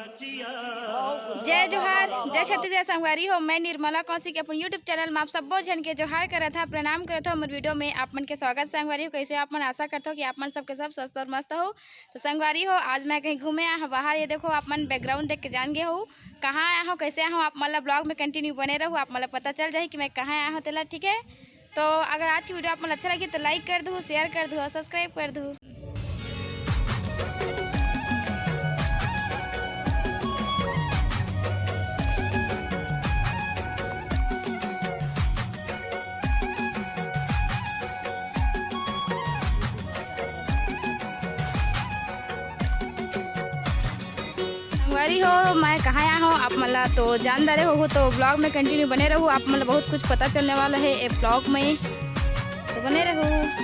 जय जोहार, जय छत्तीसगढ़ संगवारी हो। मैं निर्मला कौशिक अपन यूट्यूब चैनल में आप सब बहुत जन के जोहार करत था, प्रणाम करत हो। हमारे वीडियो में आप मन के स्वागत संगवारी हो। कैसे आप मन आशा करते हो कि आप मन सबके सब स्वस्थ और मस्त हो। तो संगवारी हो, आज मैं कहीं घूमे आया हूँ बाहर। ये देखो, आप मन बैकग्राउंड देख के जान गए हो कहाँ आया हूँ, कैसे आया हूँ। आप मतलब ब्लॉग में कंटिन्यू बने रहो, आप मतलब पता चल जाए कि मैं कहाँ आया हूँ। तेला ठीक है। तो अगर आज की वीडियो आप मन अच्छा लगी तो लाइक कर दो, शेयर कर दो और सब्सक्राइब कर दो। संगवारी हो, मैं कहाँ आया हूँ आप मतलब तो जान रहे हो, तो ब्लॉग में कंटिन्यू बने रहो। आप मतलब बहुत कुछ पता चलने वाला है ये ब्लॉग में, तो बने रहो।